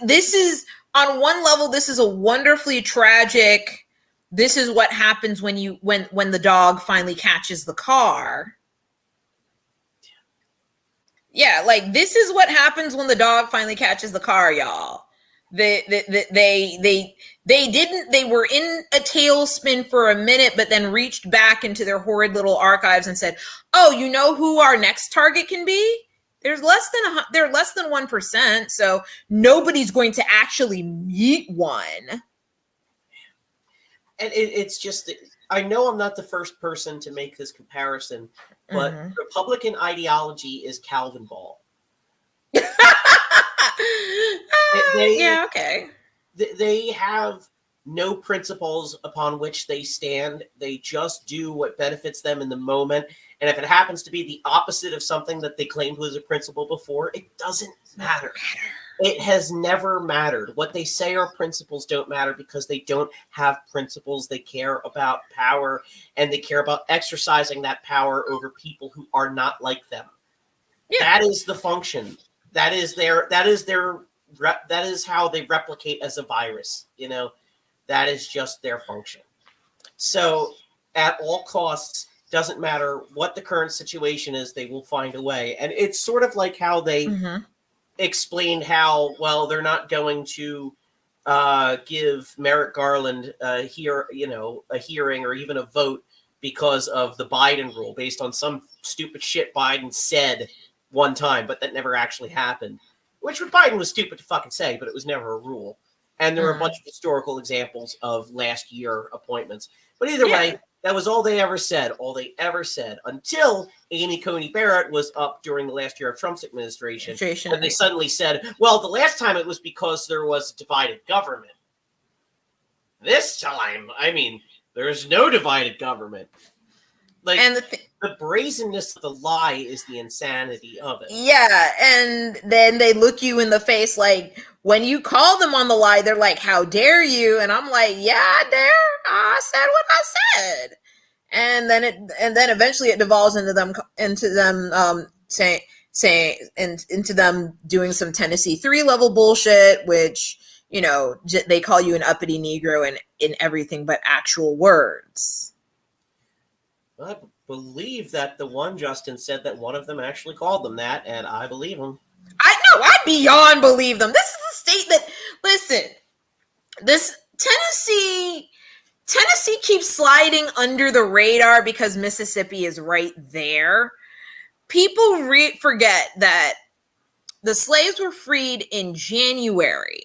This is, on one level, this is a wonderfully tragic. This is what happens when the dog finally catches the car. Yeah, like, this is what happens when the dog finally catches the car, y'all. They were in a tailspin for a minute, but then reached back into their horrid little archives and said, "Oh, you know who our next target can be? They're less than 1%, so nobody's going to actually meet one." And it's just, I know I'm not the first person to make this comparison, but Republican ideology is Calvin Ball. Okay. They have no principles upon which they stand. They just do what benefits them in the moment. And if it happens to be the opposite of something that they claimed was a principle before, it doesn't matter. It has never mattered. What they say are principles don't matter because they don't have principles. They care about power, and they care about exercising that power over people who are not like them. Yeah. That is the function. That is how they replicate as a virus. That is just their function. So at all costs, doesn't matter what the current situation is, they will find a way. And it's sort of like how they explained how, well, they're not going to give Merrick Garland a hearing or even a vote because of the Biden rule, based on some stupid shit Biden said one time, but that never actually happened. Which Biden was stupid to fucking say, but it was never a rule. And there were a bunch of historical examples of last year appointments. But either way, that was all they ever said. All they ever said, until Amy Coney Barrett was up during the last year of Trump's administration. And they suddenly said, well, the last time it was because there was a divided government. This time, I mean, there's no divided government. Like, And the brazenness of the lie is the insanity of it. yeah, and then they look you in the face like when you call them on the lie, they're like, "How dare you?" And I'm like, "Yeah, I dare. I said what I said." And then eventually it devolves into them into them doing some Tennessee 3 level bullshit, which they call you an uppity Negro in everything but actual words. I believe that the one Justin said that one of them actually called them that, and I believe him. I know, I beyond believe them. This is a state that, listen, this Tennessee keeps sliding under the radar because Mississippi is right there. People forget that the slaves were freed in January.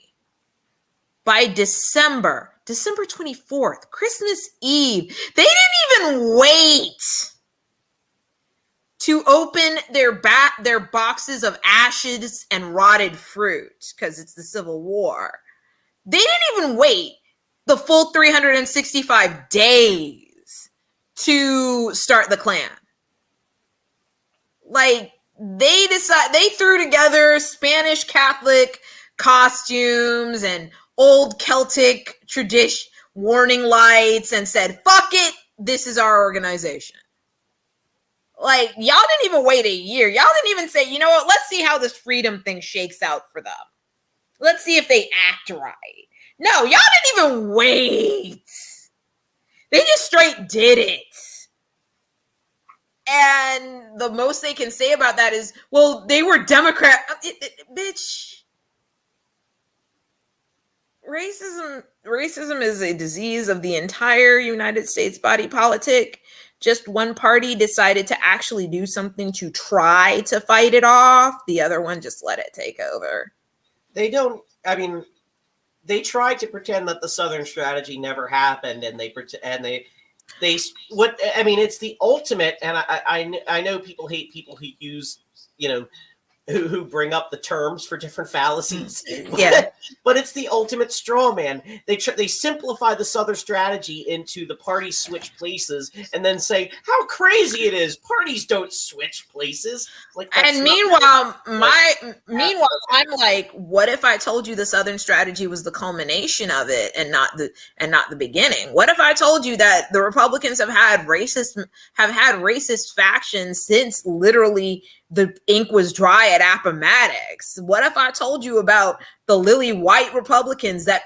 By December 24th, Christmas Eve, they didn't even wait to open their boxes of ashes and rotted fruit because it's the Civil War. They didn't even wait the full 365 days to start the Klan. Like, they threw together Spanish Catholic costumes and old Celtic tradition warning lights and said, "Fuck it, this is our organization." Like, y'all didn't even wait a year. Y'all didn't even say, "You know what, let's see how this freedom thing shakes out for them. Let's see if they act right." No, y'all didn't even wait. They just straight did it. And the most they can say about that is, well, they were Democrat. Bitch. Racism is a disease of the entire United States body politic. Just one party decided to actually do something to try to fight it off. The other one just let it take over. They tried to pretend that the Southern strategy never happened, and it's the ultimate. And I know people hate people who use, who bring up the terms for different fallacies. Yeah. But it's the ultimate straw man. They simplify the Southern strategy into the parties switch places and then say how crazy it is. Parties don't switch places. And meanwhile, I'm like, what if I told you the Southern strategy was the culmination of it and not the beginning? What if I told you that the Republicans have had racist factions since literally the ink was dry at Appomattox? What if I told you about the lily white Republicans that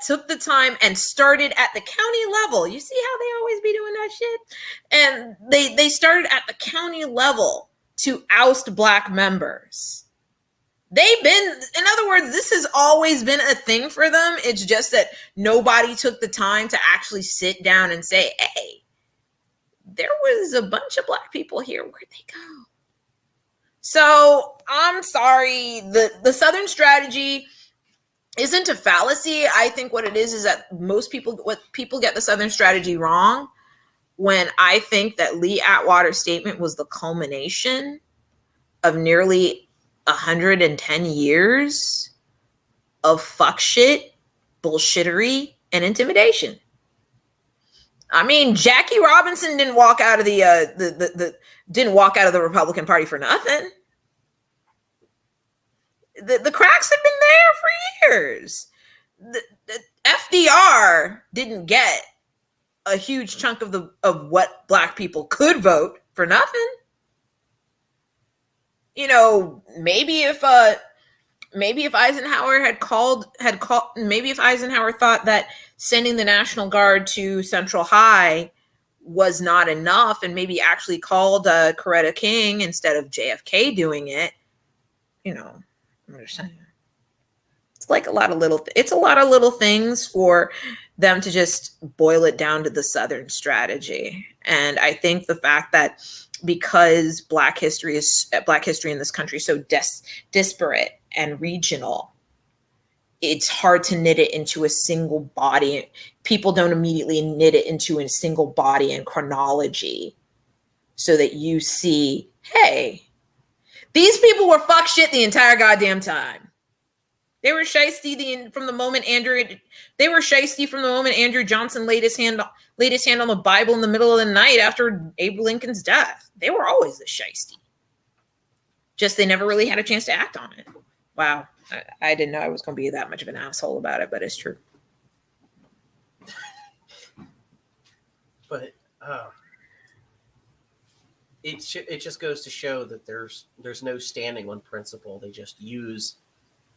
took the time and started at the county level? You see how they always be doing that shit? And they started at the county level to oust Black members. In other words, this has always been a thing for them. It's just that nobody took the time to actually sit down and say, hey, there was a bunch of Black people here. Where'd they go? So I'm sorry. The Southern strategy isn't a fallacy. I think what it is that people get the Southern strategy wrong, when I think that Lee Atwater's statement was the culmination of nearly 110 years of fuck shit, bullshittery, and intimidation. I mean, Jackie Robinson didn't walk out of the Republican Party for nothing. The cracks have been there for years. The FDR didn't get a huge chunk of what Black people could vote for nothing. Maybe if Eisenhower maybe if Eisenhower thought that sending the National Guard to Central High was not enough, and maybe actually called Coretta King instead of JFK doing it, I'm just saying. It's like a lot of little things for them to just boil it down to the Southern strategy. And I think the fact that because Black history in this country is so disparate and regional, it's hard to knit it into a single body. People don't immediately knit it into a single body and chronology so that you see, hey, these people were fuck shit the entire goddamn time. They were shiesty from the moment Andrew. They were shiesty from the moment Andrew Johnson laid his hand on the Bible in the middle of the night after Abe Lincoln's death. They were always this shiesty. Just they never really had a chance to act on it. Wow, I didn't know I was going to be that much of an asshole about it, but it's true. But it just goes to show that there's no standing on principle. They just use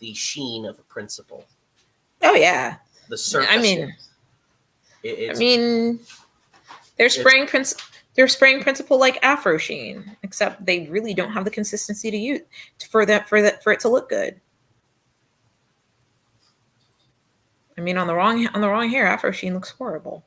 the sheen of a principle. Oh yeah, the surface. I mean, they're spraying principle like Afro Sheen, except they really don't have the consistency to use for it to look good. I mean, on the wrong hair, Afro Sheen looks horrible.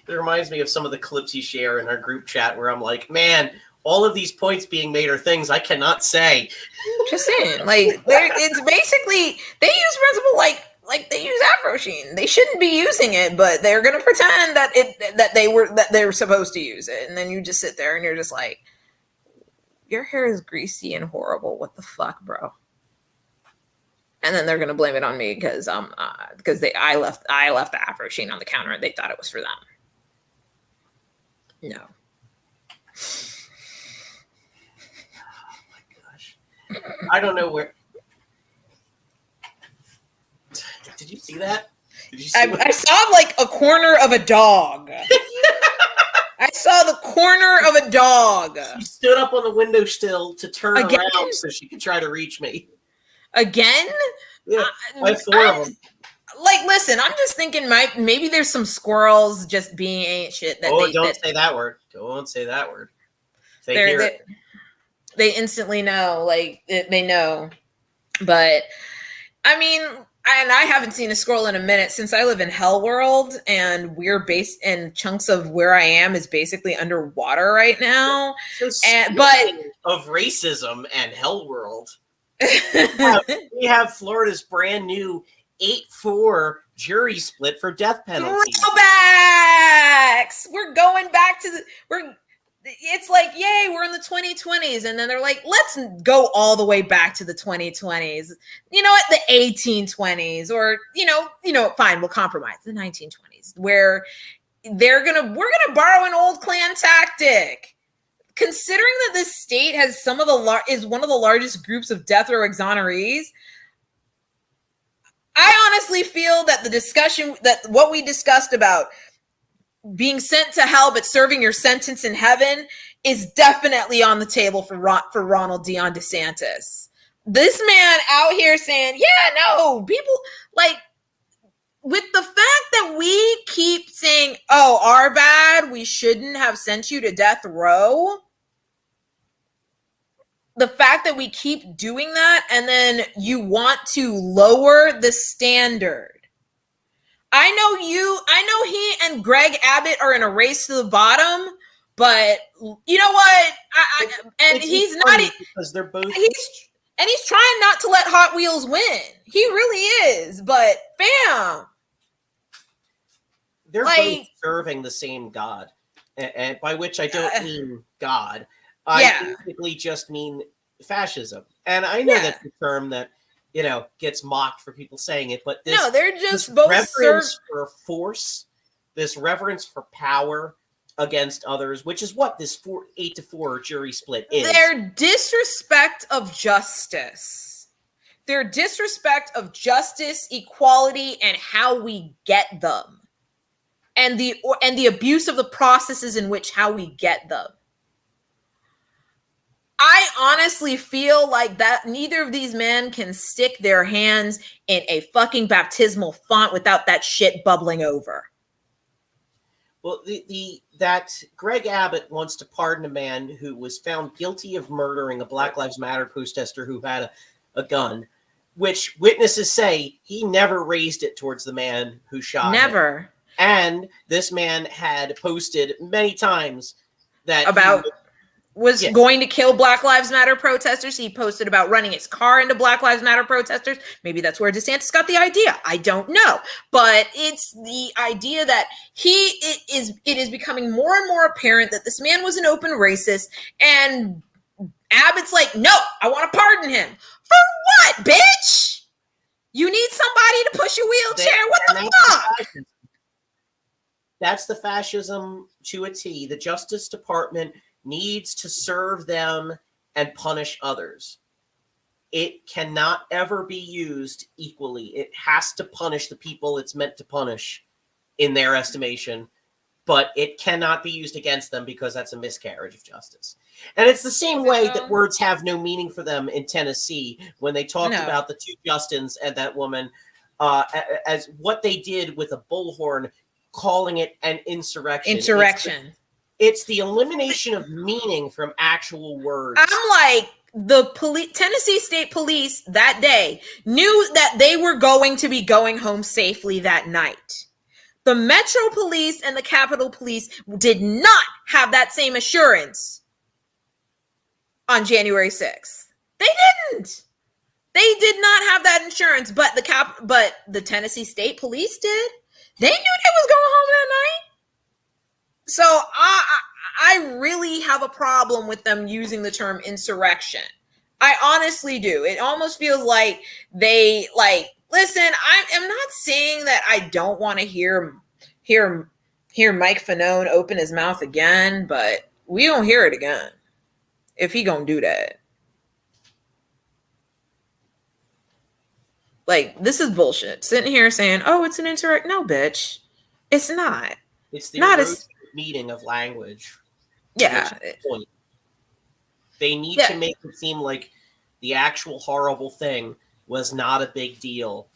It reminds me of some of the clips you share in our group chat where I'm like, man, all of these points being made are things I cannot say. Just saying, like, it's basically they use principle like they use Afro Sheen. They shouldn't be using it, but they're gonna pretend that they were supposed to use it, and then you just sit there and you're just like, your hair is greasy and horrible. What the fuck, bro? And then they're gonna blame it on me because I left the Afro Sheen on the counter and they thought it was for them. No. Oh my gosh. I don't know where. Did you see that? I saw like a corner of a dog. I saw the corner of a dog. She stood up on the windowsill to turn Again? around so she could try to reach me. Again? Yeah, I have four of them. Like, listen, I'm just thinking maybe there's some squirrels just being ain't shit. Don't say that word. Don't say that word. They instantly know, like, they know. But, I mean, I haven't seen a squirrel in a minute since I live in Hell World, and and chunks of where I am is basically underwater right now. But of racism and Hell World, we have Florida's brand new 8-4 jury split for death penalty. Throwbacks! We're going back to it's like, yay, we're in the 2020s. And then they're like, let's go all the way back to the 2020s. You know what? The 1820s, or, fine, we'll compromise. The 1920s, where we're going to borrow an old Klan tactic. Considering that this state has is one of the largest groups of death row exonerees, I honestly feel that what we discussed about being sent to hell but serving your sentence in heaven is definitely on the table for Ronald Dion DeSantis. This man out here saying, yeah, no, people, like, with the fact that we keep saying, oh, our bad, we shouldn't have sent you to death row. The fact that we keep doing that, and then you want to lower the standard. I know he and Greg Abbott are in a race to the bottom, but you know what? He's not, because they're both. He's trying not to let Hot Wheels win. He really is, but bam. They're both serving the same God, and by which I don't mean God. I basically just mean fascism. And I know that's a term that, gets mocked for people saying it, but they're just both reverence for force, this reverence for power against others, which is what this 8-4 jury split is. Their disrespect of justice. Their disrespect of justice, equality, and how we get them. And the abuse of the processes in which how we get them. I honestly feel like that neither of these men can stick their hands in a fucking baptismal font without that shit bubbling over. Well, that Greg Abbott wants to pardon a man who was found guilty of murdering a Black Lives Matter protester who had a gun, which witnesses say he never raised it towards the man who shot him. And this man had posted many times that was Yes. going to kill Black Lives Matter protesters. He posted about running his car into Black Lives Matter protesters. Maybe that's where DeSantis got the idea. I don't know. But it's the idea that it is becoming more and more apparent that this man was an open racist, and Abbott's like, no, I want to pardon him. For what, bitch? You need somebody to push your wheelchair? What the fuck? That's the fascism to a T. The Justice Department needs to serve them and punish others. It cannot ever be used equally. It has to punish the people it's meant to punish in their estimation, but it cannot be used against them because that's a miscarriage of justice. And it's the same way that words have no meaning for them in Tennessee when they talked about the two Justins and that woman as what they did with a bullhorn, calling it an insurrection. It's the elimination of meaning from actual words. I'm like, the Tennessee State Police that day knew that they were going to be going home safely that night. The Metro Police and the Capitol Police did not have that same assurance on January 6th. They didn't. They did not have that insurance, but the Tennessee State Police did. They knew they was going home that night. So I really have a problem with them using the term insurrection. I honestly do. It almost feels like they listen, I am not saying that I don't want to hear Mike Fanone open his mouth again, but we don't hear it again if he gonna do that. Like, this is bullshit. Sitting here saying, oh, it's an insurrection. No, bitch. It's not. It's the not meeting of language. Yeah. They need to make it seem like the actual horrible thing was not a big deal.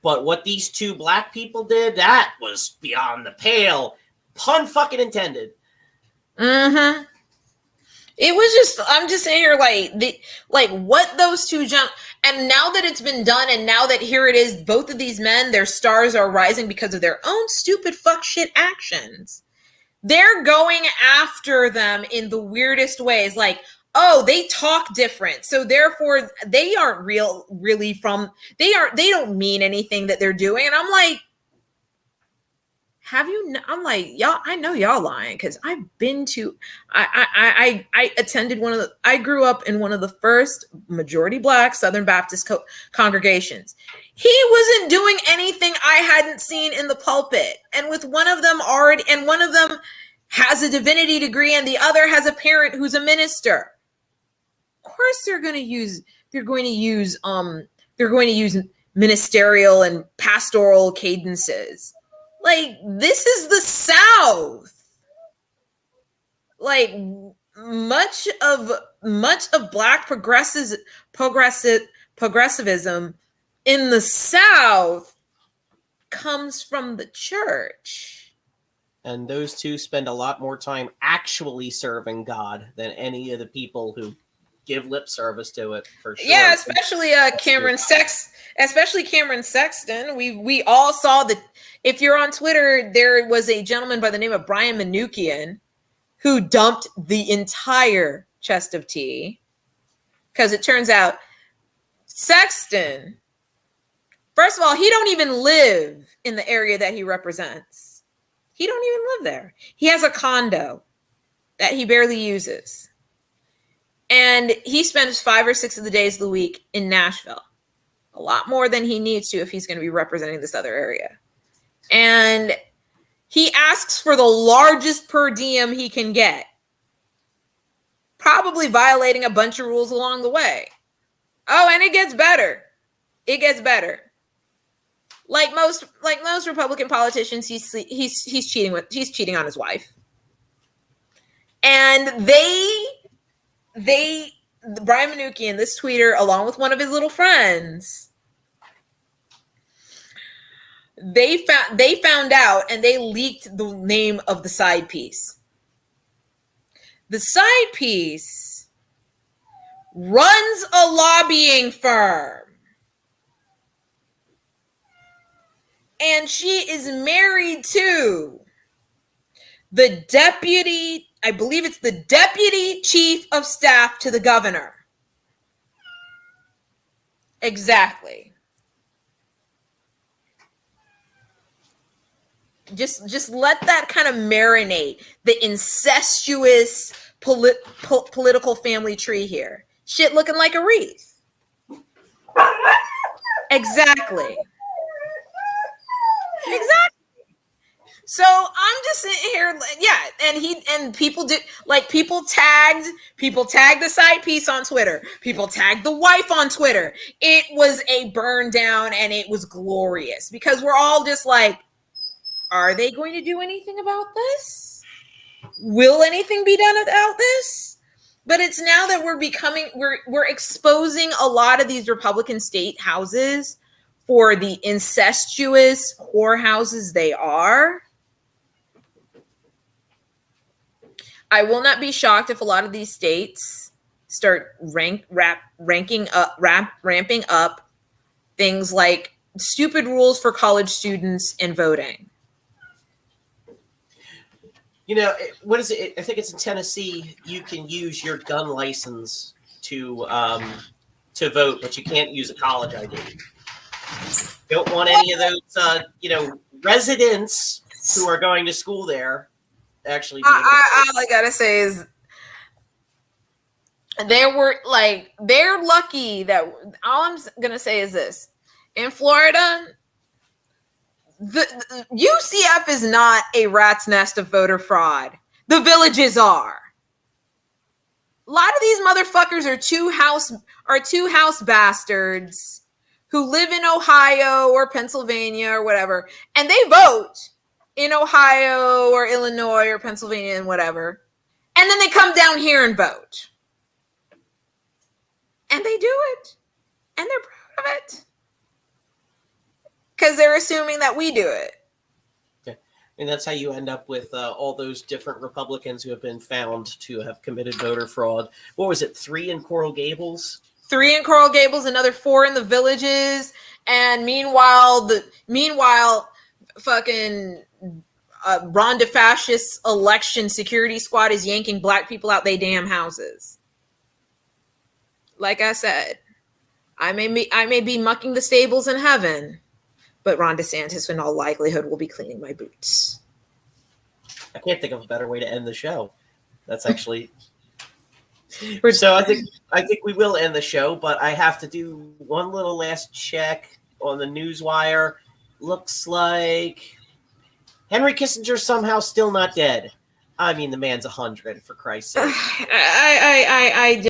But what these two black people did, that was beyond the pale. Pun fucking intended. Mm-hmm. It was just, I'm just saying here, what those two and now that it's been done, and now that here it is, both of these men, their stars are rising because of their own stupid fuck shit actions. They're going after them in the weirdest ways. Like, oh, they talk different, so therefore they aren't they don't mean anything that they're doing. And I'm like, I'm like, y'all, I know y'all lying, because I attended I grew up in one of the first majority Black Southern Baptist congregations. He wasn't doing anything I hadn't seen in the pulpit. And with one of them has a divinity degree and the other has a parent who's a minister. Of course they're going to use ministerial and pastoral cadences. Like, this is the South. Like, much of Black progressivism in the South comes from the church. And those two spend a lot more time actually serving God than any of the people who give lip service to it, for sure. Yeah, especially Cameron Sexton. We all saw that. If you're on Twitter, there was a gentleman by the name of Brian Manukian who dumped the entire chest of tea, because it turns out Sexton, first of all, he don't even live in the area that he represents. He don't even live there. He has a condo that he barely uses. And he spends 5 or 6 of the days of the week in Nashville. A lot more than he needs to if he's going to be representing this other area. And he asks for the largest per diem he can get, probably violating a bunch of rules along the way. Oh, and it gets better. It gets better. Like most Republican politicians, he's cheating on his wife. And Brian Manukian, this tweeter, along with one of his little friends, they found out, and they leaked the name of the side piece. The side piece runs a lobbying firm. And she is married to the deputy I believe it's the deputy chief of staff to the governor. Exactly. Just let that kind of marinate, the incestuous political family tree here. Shit looking like a wreath. Exactly. So I'm just sitting here, and people tagged the side piece on Twitter. People tagged the wife on Twitter. It was a burn down, and it was glorious because we're all just like, are they going to do anything about this? Will anything be done about this? But it's now that we're exposing a lot of these Republican state houses for the incestuous whorehouses they are. I will not be shocked if a lot of these states start ramping up things like stupid rules for college students and voting. You know, what is it? I think it's in Tennessee. You can use your gun license to vote, but you can't use a college ID. Don't want any of those, residents who are going to school there actually. All I gotta say is they're lucky that all I'm gonna say is this: in Florida, the UCF is not a rat's nest of voter fraud. The villages are. A lot of these motherfuckers are two house bastards who live in Ohio or Pennsylvania or whatever, and they vote in Ohio or Illinois or Pennsylvania and whatever, and then they come down here and vote. And they do it. And they're proud of it. Because they're assuming that we do it. Okay. And that's how you end up with all those different Republicans who have been found to have committed voter fraud. What was it, 3 in Coral Gables? 3 in Coral Gables, another 4 in the villages. And meanwhile, fucking Ron DeFascist's election security squad is yanking black people out they damn houses. Like I said, I may be mucking the stables in heaven, but Ron DeSantis in all likelihood will be cleaning my boots. I can't think of a better way to end the show. That's actually so. I think we will end the show, but I have to do one little last check on the newswire. Looks like Henry Kissinger's somehow still not dead. I mean, the man's 100, for Christ's sake. I